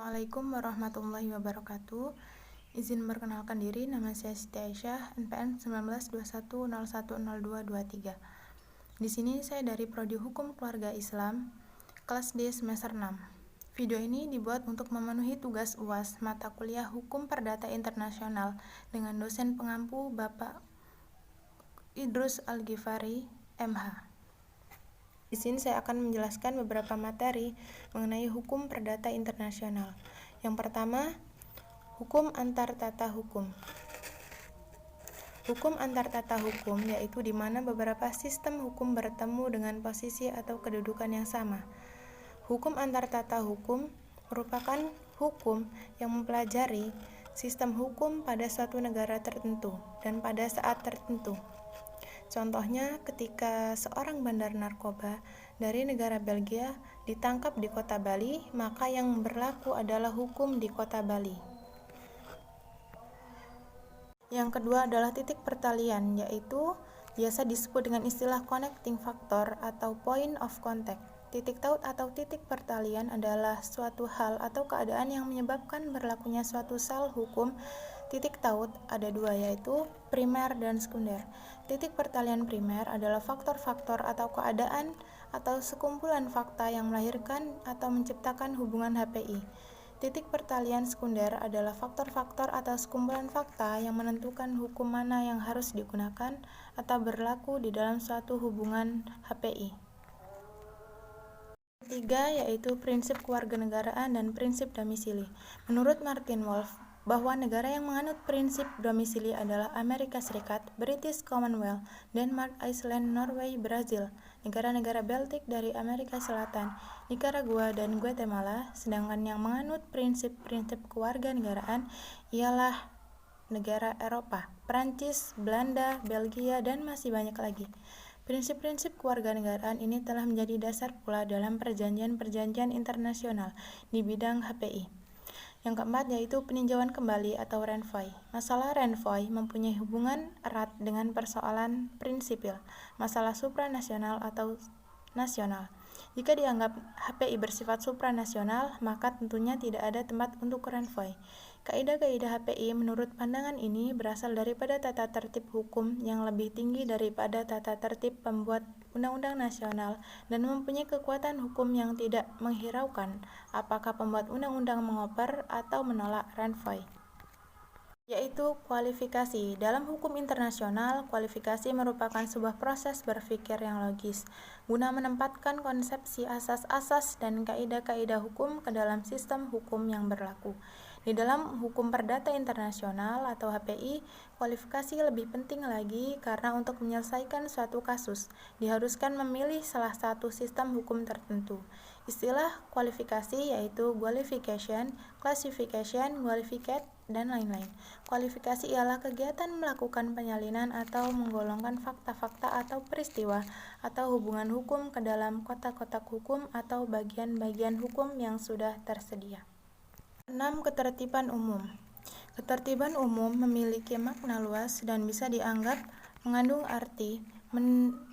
Assalamualaikum warahmatullahi wabarakatuh. Izin memperkenalkan diri, nama saya Siti Aisyah, NPM 1921010223. Di sini saya dari Prodi Hukum Keluarga Islam, kelas D semester 6. Video ini dibuat untuk memenuhi tugas UAS mata kuliah Hukum Perdata Internasional dengan dosen pengampu Bapak Idrus Al-Ghifari, MH. Di sini saya akan menjelaskan beberapa materi mengenai hukum perdata internasional. Yang pertama, hukum antar tata hukum. Hukum antar tata hukum yaitu di mana beberapa sistem hukum bertemu dengan posisi atau kedudukan yang sama. Hukum antar tata hukum merupakan hukum yang mempelajari sistem hukum pada suatu negara tertentu dan pada saat tertentu. Contohnya, ketika seorang bandar narkoba dari negara Belgia ditangkap di kota Bali, maka yang berlaku adalah hukum di kota Bali. Yang kedua adalah titik pertalian, yaitu biasa disebut dengan istilah connecting factor atau point of contact. Titik taut atau titik pertalian adalah suatu hal atau keadaan yang menyebabkan berlakunya suatu sel hukum. Titik taut ada dua, yaitu primer dan sekunder. Titik pertalian primer adalah faktor-faktor atau keadaan atau sekumpulan fakta yang melahirkan atau menciptakan hubungan HPI. Titik pertalian sekunder adalah faktor-faktor atau sekumpulan fakta yang menentukan hukum mana yang harus digunakan atau berlaku di dalam suatu hubungan HPI. Ketiga, yaitu prinsip kewarganegaraan dan prinsip domisili. Menurut Martin Wolf, bahwa negara yang menganut prinsip domisili adalah Amerika Serikat, British Commonwealth, Denmark, Iceland, Norway, Brazil, negara-negara Baltik dari Amerika Selatan, Nicaragua, dan Guatemala, sedangkan yang menganut prinsip-prinsip kewarganegaraan ialah negara Eropa, Prancis, Belanda, Belgia, dan masih banyak lagi. Prinsip-prinsip kewarganegaraan ini telah menjadi dasar pula dalam perjanjian-perjanjian internasional di bidang HPI. Yang keempat yaitu peninjauan kembali atau renvoy. Masalah renvoy mempunyai hubungan erat dengan persoalan prinsipil, masalah supranasional atau nasional. Jika dianggap HPI bersifat supranasional, maka tentunya tidak ada tempat untuk renvoy. Kaidah-kaidah HPI menurut pandangan ini berasal daripada tata tertib hukum yang lebih tinggi daripada tata tertib pembuat undang-undang nasional dan mempunyai kekuatan hukum yang tidak menghiraukan apakah pembuat undang-undang mengoper atau menolak renvoy. Yaitu kualifikasi. Dalam hukum internasional, kualifikasi merupakan sebuah proses berpikir yang logis guna menempatkan konsepsi asas-asas dan kaidah-kaidah hukum ke dalam sistem hukum yang berlaku. Di dalam hukum perdata internasional atau HPI, kualifikasi lebih penting lagi karena untuk menyelesaikan suatu kasus diharuskan memilih salah satu sistem hukum tertentu. Istilah kualifikasi yaitu qualification, classification, qualificate, dan lain-lain. Kualifikasi ialah kegiatan melakukan penyalinan atau menggolongkan fakta-fakta atau peristiwa atau hubungan hukum ke dalam kotak-kotak hukum atau bagian-bagian hukum yang sudah tersedia. 6. Ketertiban umum. Ketertiban umum memiliki makna luas dan bisa dianggap mengandung arti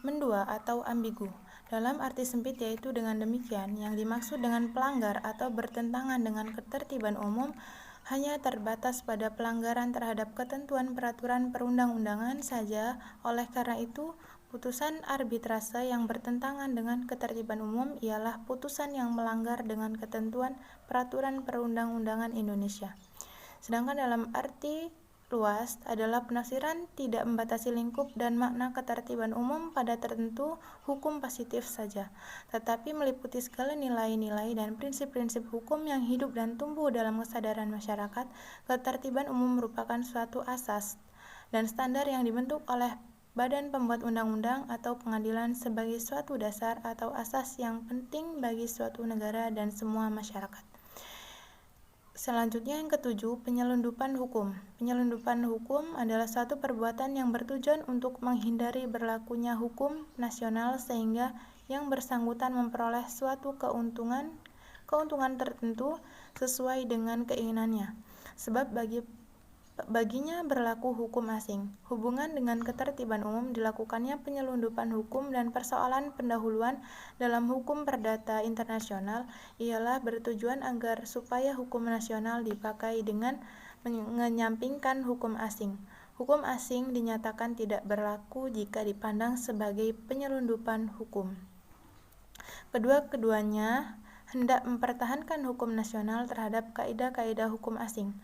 mendua atau ambigu. Dalam arti sempit yaitu dengan demikian, yang dimaksud dengan pelanggar atau bertentangan dengan ketertiban umum hanya terbatas pada pelanggaran terhadap ketentuan peraturan perundang-undangan saja. Oleh karena itu, putusan arbitrase yang bertentangan dengan ketertiban umum ialah putusan yang melanggar dengan ketentuan peraturan perundang-undangan Indonesia. Sedangkan dalam arti luas adalah penafsiran tidak membatasi lingkup dan makna ketertiban umum pada tertentu hukum positif saja, tetapi meliputi segala nilai-nilai dan prinsip-prinsip hukum yang hidup dan tumbuh dalam kesadaran masyarakat. Ketertiban umum merupakan suatu asas dan standar yang dibentuk oleh badan pembuat undang-undang atau pengadilan sebagai suatu dasar atau asas yang penting bagi suatu negara dan semua masyarakat. Selanjutnya yang ketujuh, penyelundupan hukum. Penyelundupan hukum adalah suatu perbuatan yang bertujuan untuk menghindari berlakunya hukum nasional sehingga yang bersangkutan memperoleh suatu keuntungan tertentu sesuai dengan keinginannya. Sebab bagi baginya berlaku hukum asing. Hubungan dengan ketertiban umum dilakukannya penyelundupan hukum dan persoalan pendahuluan dalam hukum perdata internasional ialah bertujuan agar supaya hukum nasional dipakai dengan menyampingkan hukum asing. Hukum asing dinyatakan tidak berlaku jika dipandang sebagai penyelundupan hukum. Kedua-keduanya hendak mempertahankan hukum nasional terhadap kaidah-kaidah hukum asing.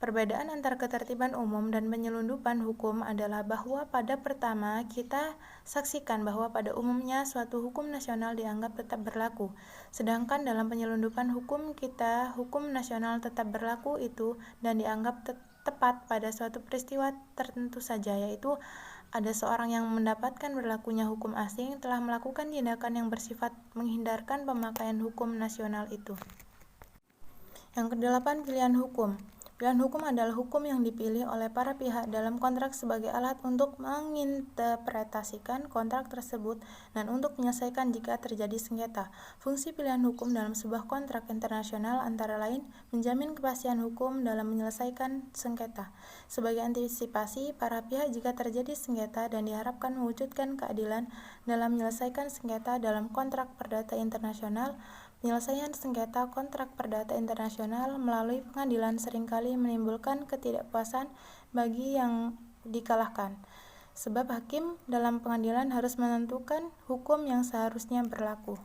Perbedaan antara ketertiban umum dan penyelundupan hukum adalah bahwa pada pertama kita saksikan bahwa pada umumnya suatu hukum nasional dianggap tetap berlaku, sedangkan dalam penyelundupan hukum kita hukum nasional tetap berlaku itu dan dianggap tepat pada suatu peristiwa tertentu saja, yaitu ada seorang yang mendapatkan berlakunya hukum asing telah melakukan tindakan yang bersifat menghindarkan pemakaian hukum nasional itu. Yang kedelapan, pilihan hukum. Pilihan hukum adalah hukum yang dipilih oleh para pihak dalam kontrak sebagai alat untuk menginterpretasikan kontrak tersebut dan untuk menyelesaikan jika terjadi sengketa. Fungsi pilihan hukum dalam sebuah kontrak internasional antara lain menjamin kepastian hukum dalam menyelesaikan sengketa. Sebagai antisipasi para pihak jika terjadi sengketa dan diharapkan mewujudkan keadilan dalam menyelesaikan sengketa dalam kontrak perdata internasional, penyelesaian sengketa kontrak perdata internasional melalui pengadilan seringkali menimbulkan ketidakpuasan bagi yang dikalahkan, sebab hakim dalam pengadilan harus menentukan hukum yang seharusnya berlaku.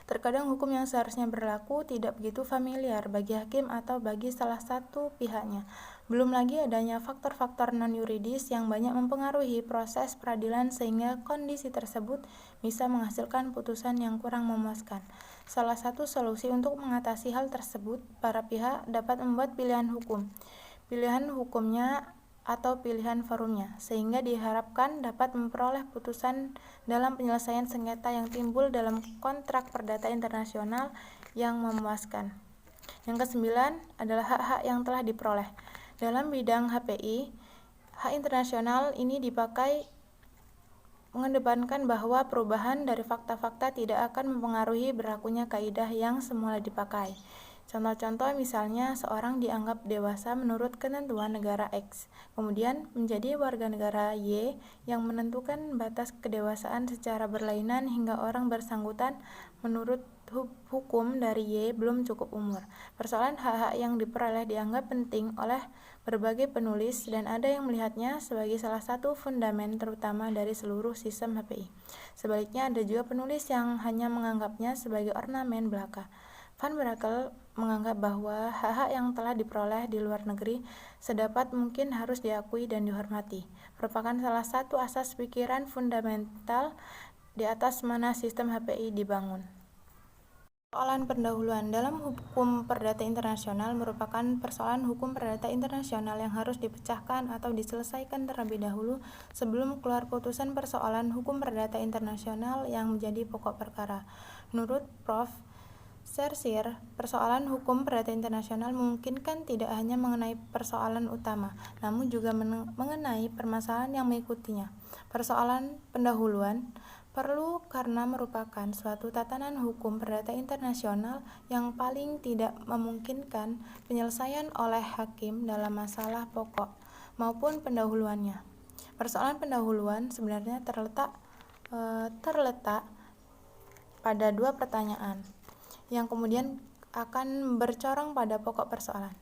Terkadang hukum yang seharusnya berlaku tidak begitu familiar bagi hakim atau bagi salah satu pihaknya. Belum lagi adanya faktor-faktor non-yuridis yang banyak mempengaruhi proses peradilan sehingga kondisi tersebut bisa menghasilkan putusan yang kurang memuaskan. Salah satu solusi untuk mengatasi hal tersebut, para pihak dapat membuat pilihan hukum. Pilihan hukumnya atau pilihan forumnya, sehingga diharapkan dapat memperoleh putusan dalam penyelesaian sengketa yang timbul dalam kontrak perdata internasional yang memuaskan. Yang kesembilan adalah hak-hak yang telah diperoleh. Dalam bidang HPI, hak internasional ini dipakai mengedepankan bahwa perubahan dari fakta-fakta tidak akan mempengaruhi berlakunya kaidah yang semula dipakai. Contoh-contoh misalnya seorang dianggap dewasa menurut ketentuan negara X, kemudian menjadi warga negara Y yang menentukan batas kedewasaan secara berlainan hingga orang bersangkutan menurut hukum dari Y belum cukup umur. Persoalan hak-hak yang diperoleh dianggap penting oleh berbagai penulis dan ada yang melihatnya sebagai salah satu fundament terutama dari seluruh sistem HPI. Sebaliknya ada juga penulis yang hanya menganggapnya sebagai ornamen belaka. Van Brakel menganggap bahwa hak-hak yang telah diperoleh di luar negeri sedapat mungkin harus diakui dan dihormati, merupakan salah satu asas pikiran fundamental di atas mana sistem HPI dibangun. Persoalan pendahuluan dalam hukum perdata internasional merupakan persoalan hukum perdata internasional yang harus dipecahkan atau diselesaikan terlebih dahulu sebelum keluar putusan persoalan hukum perdata internasional yang menjadi pokok perkara. Menurut Prof. Sersir, persoalan hukum perdata internasional memungkinkan tidak hanya mengenai persoalan utama, namun juga mengenai permasalahan yang mengikutinya. Persoalan pendahuluan perlu karena merupakan suatu tatanan hukum perdata internasional yang paling tidak memungkinkan penyelesaian oleh hakim dalam masalah pokok maupun pendahuluannya. Persoalan pendahuluan sebenarnya terletak pada dua pertanyaan yang kemudian akan bercorong pada pokok persoalan.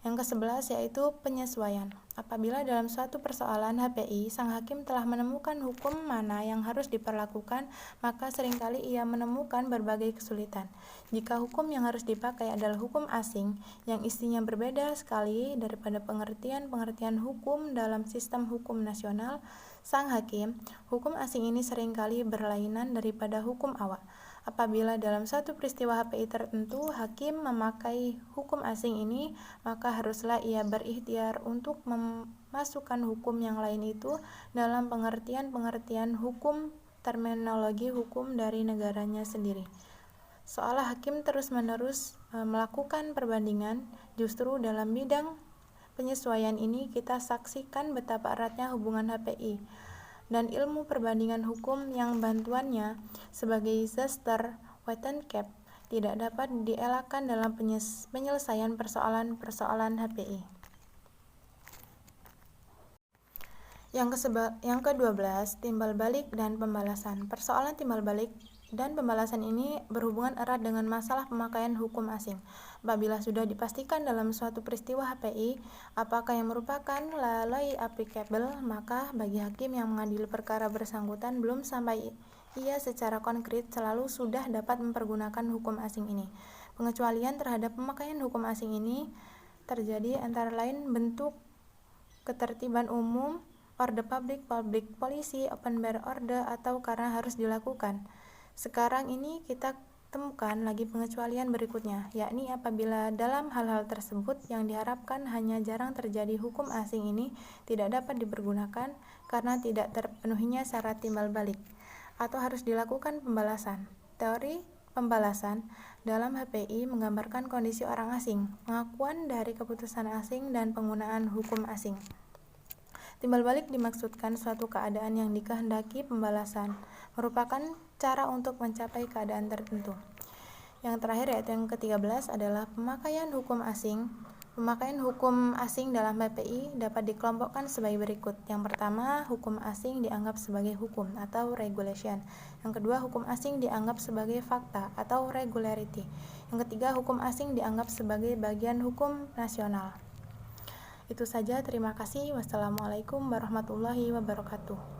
Yang ke-11 yaitu penyesuaian. Apabila dalam suatu persoalan HPI, sang hakim telah menemukan hukum mana yang harus diperlakukan, maka seringkali ia menemukan berbagai kesulitan. Jika hukum yang harus dipakai adalah hukum asing, yang isinya berbeda sekali daripada pengertian-pengertian hukum dalam sistem hukum nasional, sang hakim, hukum asing ini seringkali berlainan daripada hukum awal. Apabila dalam satu peristiwa HPI tertentu hakim memakai hukum asing ini, maka haruslah ia berikhtiar untuk memasukkan hukum yang lain itu dalam pengertian-pengertian hukum terminologi hukum dari negaranya sendiri. Seolah hakim terus-menerus melakukan perbandingan, justru dalam bidang penyesuaian ini kita saksikan betapa eratnya hubungan HPI dan ilmu perbandingan hukum yang bantuannya sebagai Zuster Wetenschap tidak dapat dielakkan dalam penyelesaian persoalan-persoalan HPI. Yang ke-12, timbal balik dan pembalasan. Persoalan timbal balik dan pembalasan ini berhubungan erat dengan masalah pemakaian hukum asing. Apabila sudah dipastikan dalam suatu peristiwa HPI apakah yang merupakan lalai applicable, maka bagi hakim yang mengadili perkara bersangkutan belum sampai ia secara konkret selalu sudah dapat mempergunakan hukum asing ini. Pengecualian terhadap pemakaian hukum asing ini terjadi antara lain bentuk ketertiban umum, orde public policy, open bar order, atau karena harus dilakukan. Sekarang ini kita temukan lagi pengecualian berikutnya, yakni apabila dalam hal-hal tersebut yang diharapkan hanya jarang terjadi, hukum asing ini tidak dapat dipergunakan karena tidak terpenuhinya syarat timbal balik atau harus dilakukan pembalasan. Teori pembalasan dalam HPI menggambarkan kondisi orang asing, pengakuan dari keputusan asing, dan penggunaan hukum asing. Timbal balik dimaksudkan suatu keadaan yang dikehendaki pembalasan, merupakan cara untuk mencapai keadaan tertentu. Yang terakhir yaitu yang ke-13 adalah pemakaian hukum asing. Pemakaian hukum asing dalam HPI dapat dikelompokkan sebagai berikut. Yang pertama, hukum asing dianggap sebagai hukum atau regulation. Yang kedua, hukum asing dianggap sebagai fakta atau regularity. Yang ketiga, hukum asing dianggap sebagai bagian hukum nasional. Itu saja, terima kasih. Wassalamualaikum warahmatullahi wabarakatuh.